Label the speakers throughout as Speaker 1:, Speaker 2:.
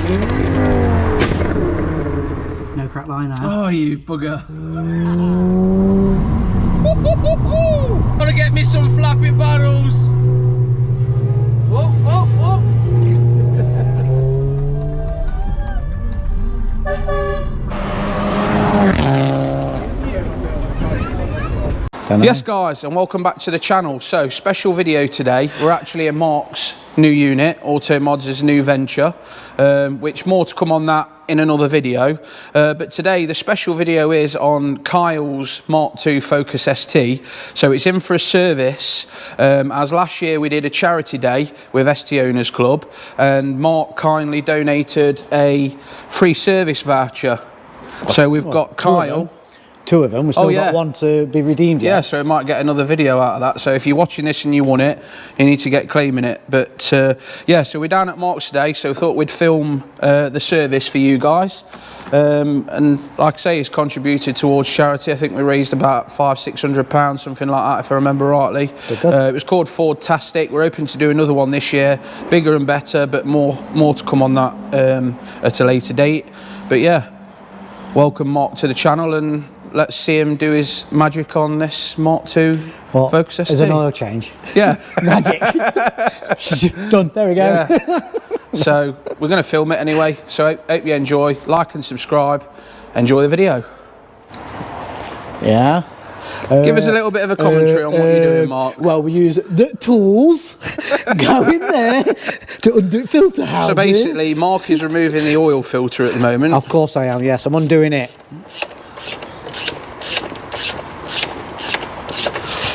Speaker 1: No crack line now.
Speaker 2: Oh, you bugger. Gotta get me some flappy paddles. Whoa, whoa, whoa. Yes guys, and welcome back to the channel. So special video today. We're actually in Mark's new unit, Automodz' new venture, which more to come on that in another video. But today the special video is on Kyle's Mk3 Focus ST. So it's in for a service, as last year we did a charity day with ST Owners Club, and Mark kindly donated a free service voucher. So we've got Kyle.
Speaker 1: Two of them. We've still got one to be redeemed yet.
Speaker 2: Yeah, so it might get another video out of that. So if you're watching this and you want it, you need to get claiming it. But yeah, so we're down at Mark's today, so thought we'd film the service for you guys. And like I say, it's contributed towards charity. I think we raised about £500–600, something like that, if I remember rightly. It was called Ford-tastic. We're hoping to do another one this year, bigger and better, but more to come on that at a later date. But yeah, welcome Mark to the channel, and let's see him do his magic on this Mk3 Focus ST.
Speaker 1: There's an oil change.
Speaker 2: Yeah.
Speaker 1: Magic. Done. There we go.
Speaker 2: Yeah. So we're going to film it anyway. So hope you enjoy. Like and subscribe. Enjoy the video.
Speaker 1: Yeah.
Speaker 2: Give us a little bit of a commentary on what you're doing, Mark.
Speaker 1: Well, we use the tools, go in there to undo filter housing.
Speaker 2: So basically, Mark is removing the oil filter at the moment.
Speaker 1: Of course I am, yes. I'm undoing it.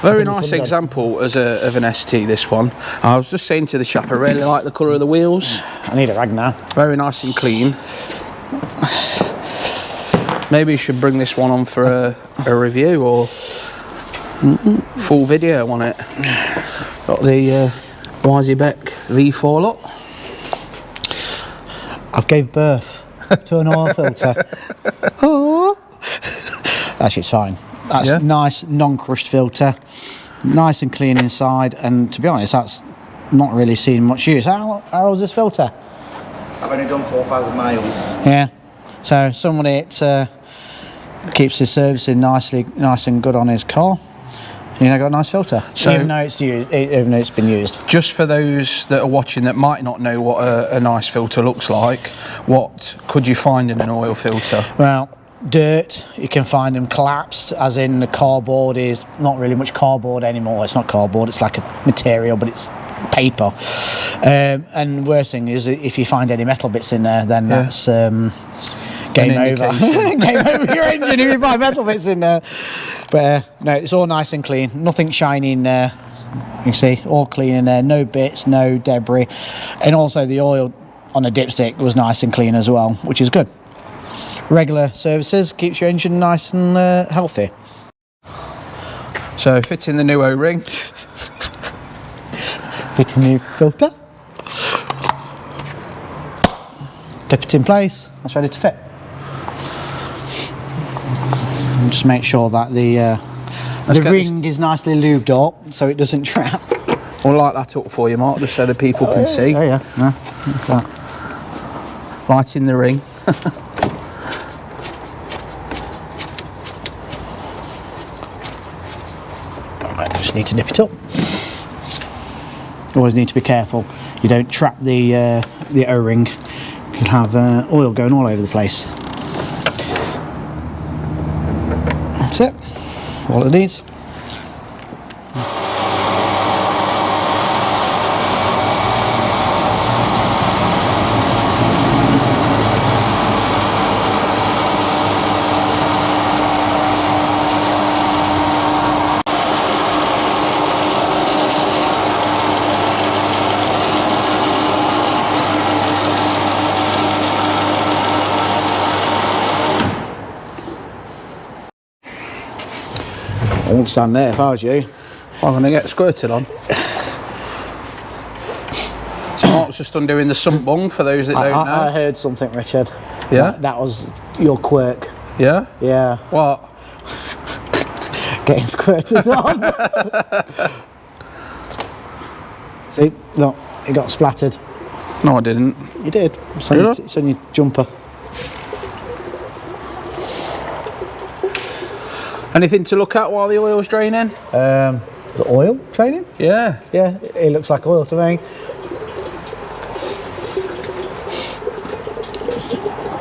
Speaker 2: Very nice example of an ST, this one. I was just saying to the chap, I really like the colour of the wheels.
Speaker 1: I need a rag now.
Speaker 2: Very nice and clean. Maybe you should bring this one on for a review or full video on it. Got the Beck V4 look.
Speaker 1: I've gave birth to an oil filter. Oh. Actually, it's fine. That's nice, non-crushed filter. Nice and clean inside, and to be honest, that's not really seen much use. How old is this filter?
Speaker 3: I've only done 4,000 miles.
Speaker 1: Yeah. So someone keeps his servicing nice and good on his car. You know, got a nice filter. So even though it's been used.
Speaker 2: Just for those that are watching that might not know what a nice filter looks like, what could you find in an oil filter?
Speaker 1: Well, dirt. You can find them collapsed, as in the cardboard is not really much cardboard anymore. It's not cardboard, it's like a material, but it's paper. And worst thing is, if you find any metal bits in there, then that's game over. Game over your engine if you find metal bits in there. But no, it's all nice and clean. Nothing shiny in there. You can see, all clean in there. No bits, no debris. And also the oil on the dipstick was nice and clean as well, which is good. Regular services keeps your engine nice and healthy.
Speaker 2: So fitting the new O-ring.
Speaker 1: Fitting the new filter. Dip it in place. That's ready to fit. And just make sure that the ring is nicely lubed up so it doesn't trap.
Speaker 2: We'll light that up for you, Mark, just so the people can see.
Speaker 1: Oh yeah. No, like that.
Speaker 2: Lighting the ring.
Speaker 1: Just need to nip it up. Always need to be careful you don't trap the O-ring. You can have oil going all over the place. That's it. All it needs. I won't stand there if I was you.
Speaker 2: I'm going to get squirted on. So Mark's just undoing the sump bung for those that don't know.
Speaker 1: I heard something, Richard.
Speaker 2: Yeah?
Speaker 1: That was your quirk.
Speaker 2: Yeah?
Speaker 1: Yeah.
Speaker 2: What?
Speaker 1: Getting squirted on. See, look, it got splattered.
Speaker 2: No, I didn't.
Speaker 1: You did. It's on your jumper.
Speaker 2: Anything to look at while the oil's draining?
Speaker 1: The oil training?
Speaker 2: Yeah.
Speaker 1: Yeah, it looks like oil to me.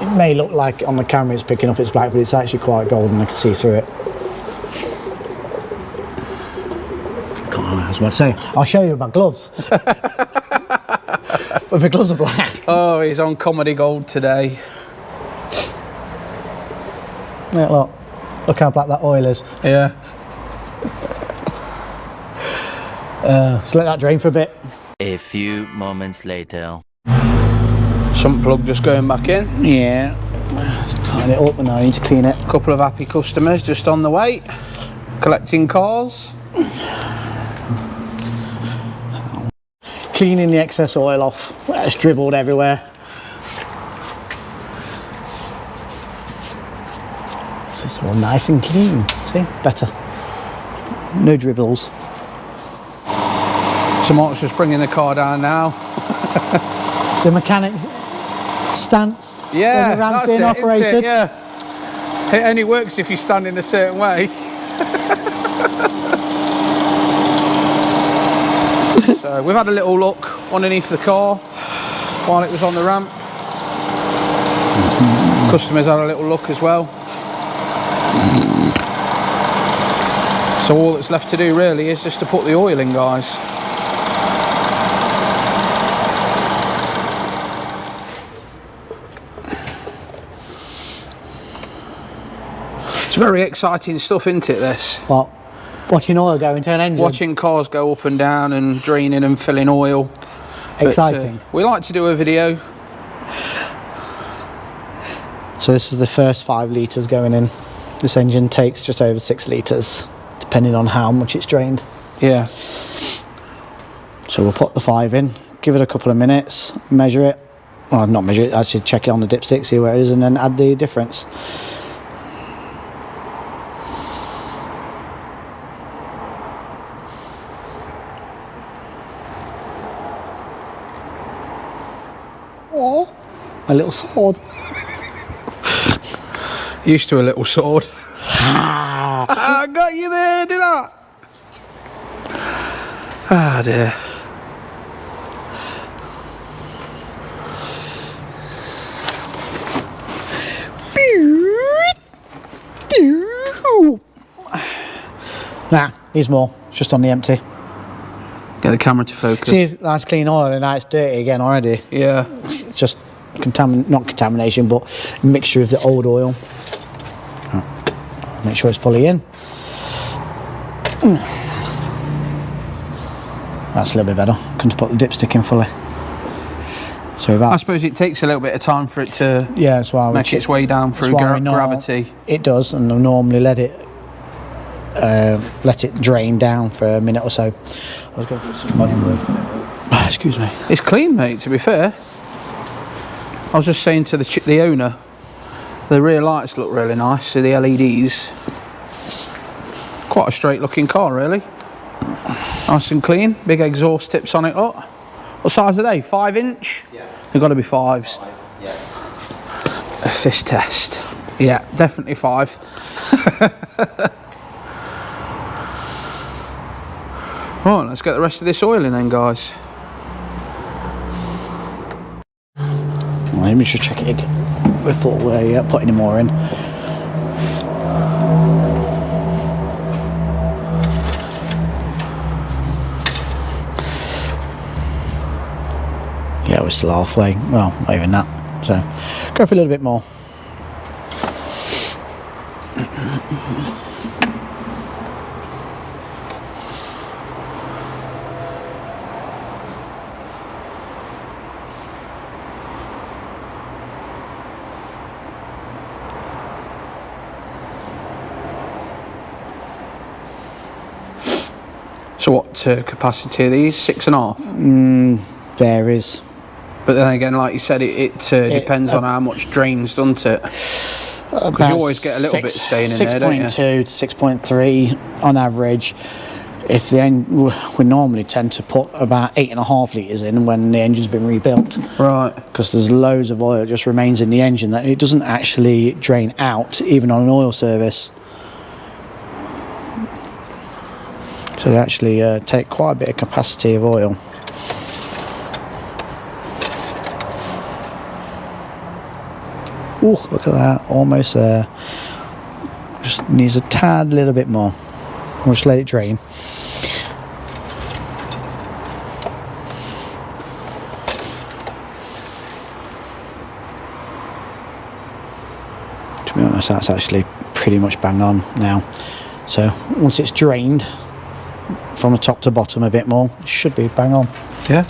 Speaker 1: It may look like on the camera it's picking up it's black, but it's actually quite golden. I can see through it. I was about to say, I'll show you my gloves. But my gloves are black.
Speaker 2: Oh, he's on comedy gold today.
Speaker 1: Yeah, look how black that oil is.
Speaker 2: Yeah.
Speaker 1: So let that drain for a bit.
Speaker 4: A few moments later.
Speaker 2: Sump plug just going back in.
Speaker 1: Yeah. Tighten it up and I need to clean it.
Speaker 2: Couple of happy customers just on the way, collecting cars.
Speaker 1: Cleaning the excess oil off. It's dribbled everywhere. So it's all nice and clean. See? Better. No dribbles.
Speaker 2: So Mark's just bringing the car down now.
Speaker 1: The mechanic's stance.
Speaker 2: Yeah,
Speaker 1: where the ramp's
Speaker 2: that's
Speaker 1: being
Speaker 2: it,
Speaker 1: operated.
Speaker 2: isn't it? Yeah. It only works if you stand in a certain way. So we've had a little look underneath the car while it was on the ramp. Customers had a little look as well. So all that's left to do really is just to put the oil in, guys. It's very exciting stuff, isn't it, this?
Speaker 1: What? Watching oil go into an engine.
Speaker 2: Watching cars go up and down and draining and filling oil.
Speaker 1: Exciting.
Speaker 2: But, we like to do a video.
Speaker 1: So this is the first 5 litres going in. This engine takes just over 6 litres, depending on how much it's drained.
Speaker 2: Yeah.
Speaker 1: So we'll put the 5 in, give it a couple of minutes, measure it. Well, not measure it, actually check it on the dipstick, see where it is, and then add the difference. Oh, a little sword.
Speaker 2: Used to a little sword. I got you there, did I? Ah, dear.
Speaker 1: Nah, here's more. It's just on the empty.
Speaker 2: Get the camera to focus.
Speaker 1: See, that's clean oil and now it's dirty again already.
Speaker 2: Yeah.
Speaker 1: It's just not contamination, but a mixture of the old oil. Make sure it's fully in. That's a little bit better. Can just put the dipstick in fully. So
Speaker 2: I suppose it takes a little bit of time for it to
Speaker 1: that's why
Speaker 2: make its way down through gravity.
Speaker 1: It does, and I normally let it drain down for a minute or so. I was going to put some money work. Excuse me.
Speaker 2: It's clean, mate, to be fair. I was just saying to the owner, the rear lights look really nice, so the LEDs. Quite a straight looking car, really. Nice and clean, big exhaust tips on it, look. What size are they, 5-inch?
Speaker 3: Yeah.
Speaker 2: They've got to be 5s.
Speaker 3: 5, yeah.
Speaker 2: A fist test. Yeah, definitely 5. Right, let's get the rest of this oil in then, guys.
Speaker 1: Well, let me just check it again before we put any more in. Yeah, we're still halfway. Well, not even that. So, go for a little bit more.
Speaker 2: So what capacity are these? 6.5?
Speaker 1: Varies.
Speaker 2: But then again, like you said, it depends on how much drains, doesn't it? Because you always get a little bit staying in there, don't you?
Speaker 1: 6.2 to 6.3 on average. if we normally tend to put about 8.5 litres in when the engine's been rebuilt.
Speaker 2: Right.
Speaker 1: Because there's loads of oil that just remains in the engine that it doesn't actually drain out, even on an oil service. So they actually take quite a bit of capacity of oil. Ooh, look at that, almost there. Just needs a tad little bit more. I'll just let it drain. To be honest, that's actually pretty much bang on now. So once it's drained from the top to bottom a bit more, it should be bang on.
Speaker 2: Yeah.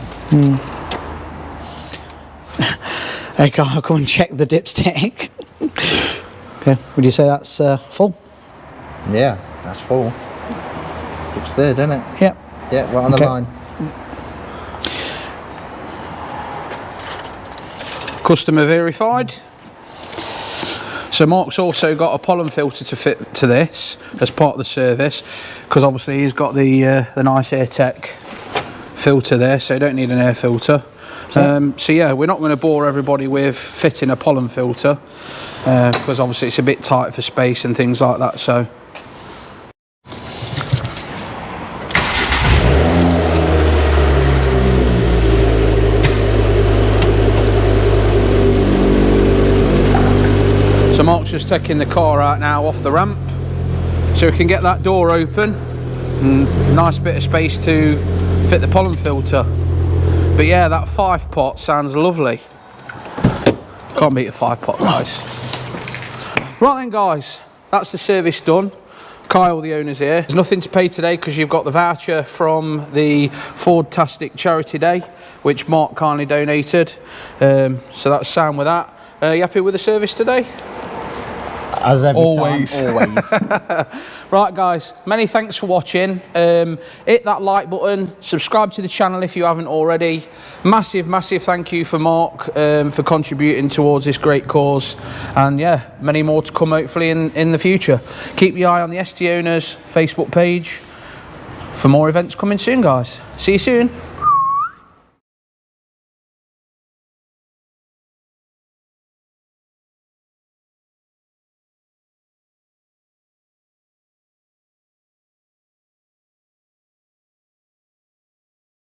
Speaker 1: Hey, I'll come and check the dipstick. Okay, would you say that's full?
Speaker 3: Yeah, that's full. Looks there, doesn't it?
Speaker 1: Yeah.
Speaker 3: Yeah, right on the line.
Speaker 2: Customer verified. So Mark's also got a pollen filter to fit to this as part of the service, because obviously he's got the nice AirTech filter there, so you don't need an air filter. So yeah, we're not going to bore everybody with fitting a pollen filter, because obviously it's a bit tight for space and things like that. So Mark's just taking the car out now off the ramp, so we can get that door open and nice bit of space to fit the pollen filter. But yeah, that 5-pot sounds lovely. Can't beat a 5-pot, guys. Right then, guys, that's the service done. Kyle, the owner's here. There's nothing to pay today because you've got the voucher from the Ford-tastic Charity Day, which Mark kindly donated. So that's sound with that. You happy with the service today?
Speaker 3: As every
Speaker 2: Always.
Speaker 3: time, always.
Speaker 2: Right, guys, many thanks for watching. Hit that like button, subscribe to the channel if you haven't already. Massive thank you for Mark for contributing towards this great cause, and yeah, many more to come hopefully in the future. Keep your eye on the ST Owners Facebook page for more events coming soon, guys. See you soon.